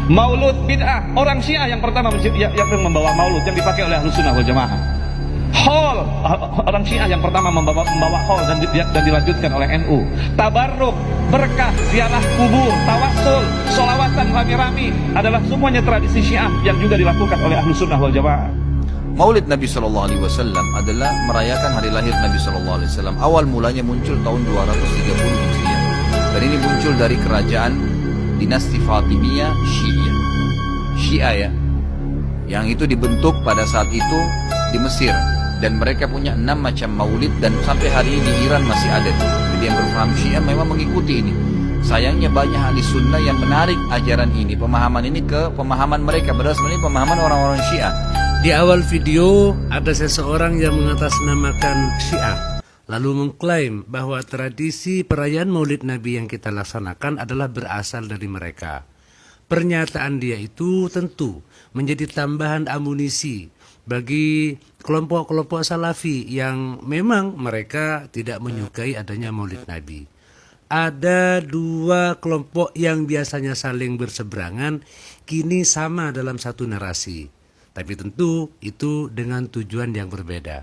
Maulud bid'ah. Orang Syiah yang pertama yang membawa maulud yang dipakai oleh Ahlus Sunnah wal Jamaah. Haul, orang Syiah yang pertama membawa haul dan dilanjutkan oleh NU. Tabarruk, berkah, ziarah kubur, tawassul, sholawatan rami-rami adalah semuanya tradisi Syiah yang juga dilakukan oleh Ahlus Sunnah wal Jamaah. Maulid Nabi Shallallahu Alaihi Wasallam adalah merayakan hari lahir Nabi Shallallahu Alaihi Wasallam. Awal mulanya muncul tahun 230 Hijriah, dan ini muncul dari kerajaan dinasti Fatimiyah Syiah ya, yang itu dibentuk pada saat itu di Mesir, dan mereka punya 6 macam maulid, dan sampai hari ini di Iran masih ada. Jadi yang berpaham Syiah memang mengikuti ini. Sayangnya banyak ahli sunnah yang menarik ajaran ini, pemahaman ini ke pemahaman mereka, padahal sebenarnya pemahaman orang-orang Syiah. Di awal video ada seseorang yang mengatasnamakan Syiah, lalu mengklaim bahwa tradisi perayaan Maulid Nabi yang kita laksanakan adalah berasal dari mereka. Pernyataan dia itu tentu menjadi tambahan amunisi bagi kelompok-kelompok salafi yang memang mereka tidak menyukai adanya Maulid Nabi. Ada 2 kelompok yang biasanya saling berseberangan, kini sama dalam satu narasi. Tapi tentu itu dengan tujuan yang berbeda.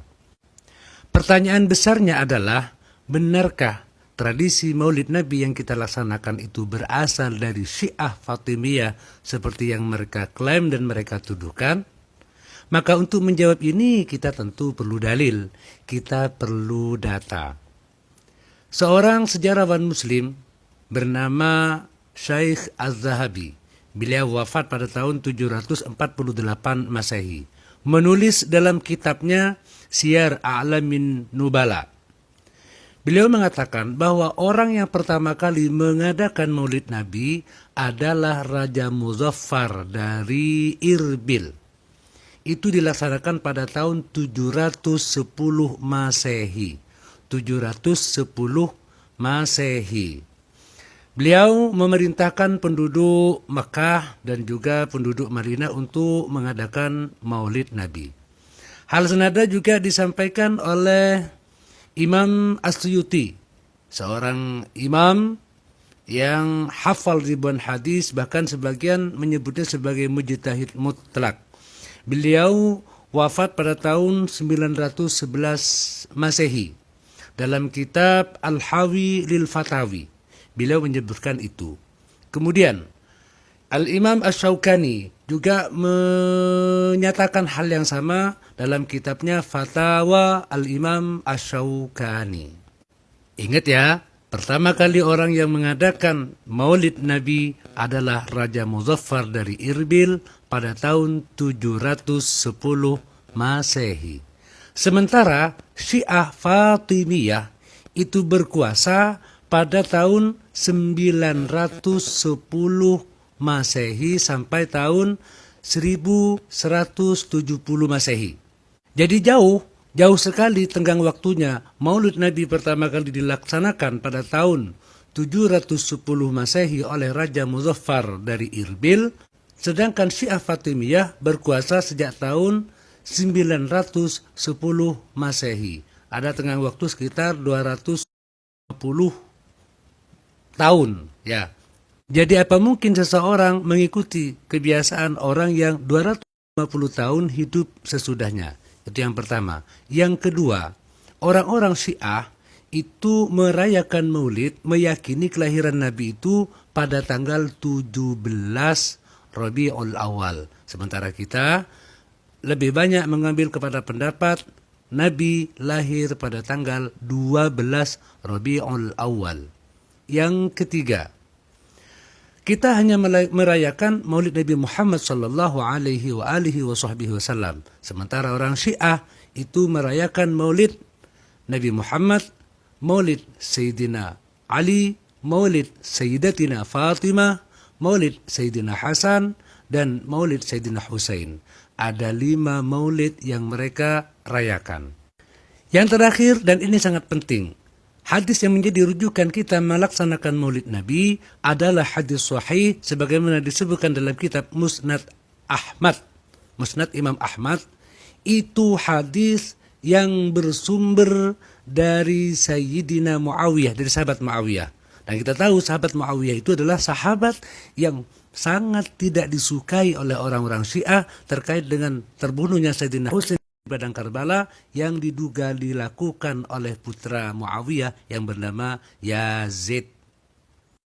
Pertanyaan besarnya adalah, benarkah tradisi Maulid Nabi yang kita laksanakan itu berasal dari Syiah Fatimiyah seperti yang mereka klaim dan mereka tuduhkan? Maka untuk menjawab ini kita tentu perlu dalil, kita perlu data. Seorang sejarawan Muslim bernama Syekh Az-Zahabi, beliau wafat pada tahun 748 Masehi, menulis dalam kitabnya Siyar A'lamin Nubala. Beliau mengatakan bahwa orang yang pertama kali mengadakan Maulid Nabi adalah Raja Muzaffar dari Irbil. Itu dilaksanakan pada tahun 710 Masehi. 710 Masehi. Beliau memerintahkan penduduk Mekah dan juga penduduk Madinah untuk mengadakan Maulid Nabi. Hal senada juga disampaikan oleh Imam As-Suyuti, seorang imam yang hafal ribuan hadis, bahkan sebagian menyebutnya sebagai mujtahid mutlak. Beliau wafat pada tahun 911 Masehi. Dalam kitab Al-Hawi lil Fatawi, beliau menyebutkan itu. Kemudian Al-Imam Asy-Syaukani juga menyatakan hal yang sama dalam kitabnya Fatawa Al-Imam Asy-Syaukani. Ingat ya, pertama kali orang yang mengadakan Maulid Nabi adalah Raja Muzaffar dari Irbil pada tahun 710 Masehi. Sementara Syiah Fatimiyah itu berkuasa pada tahun 910 Masehi sampai tahun 1170 Masehi. Jadi jauh sekali tenggang waktunya. Maulid Nabi pertama kali dilaksanakan pada tahun 710 Masehi oleh Raja Muzaffar dari Irbil, sedangkan Syiah Fatimiyah berkuasa sejak tahun 910 Masehi. Ada tenggang waktu sekitar 250 tahun, ya. Jadi apa mungkin seseorang mengikuti kebiasaan orang yang 250 tahun hidup sesudahnya? Itu yang pertama. Yang kedua, orang-orang Syiah itu merayakan Maulid, meyakini kelahiran Nabi itu pada tanggal 17 Rabiul Awal. Sementara kita lebih banyak mengambil kepada pendapat Nabi lahir pada tanggal 12 Rabiul Awal. Yang ketiga, kita hanya merayakan Maulid Nabi Muhammad sallallahu alaihi wasallam. Sementara orang Syiah itu merayakan Maulid Nabi Muhammad, Maulid Sayyidina Ali, Maulid Sayyidatina Fatimah, Maulid Sayyidina Hasan, dan Maulid Sayyidina Husain. Ada 5 maulid yang mereka rayakan. Yang terakhir, dan ini sangat penting, hadis yang menjadi rujukan kita melaksanakan Maulid Nabi adalah hadis sahih sebagaimana disebutkan dalam kitab Musnad Ahmad, Musnad Imam Ahmad. Itu hadis yang bersumber dari Sayyidina Muawiyah, dari sahabat Muawiyah. Dan kita tahu sahabat Muawiyah itu adalah sahabat yang sangat tidak disukai oleh orang-orang Syiah terkait dengan terbunuhnya Sayyidina Husain di Padang Karbala yang diduga dilakukan oleh putra Muawiyah yang bernama Yazid.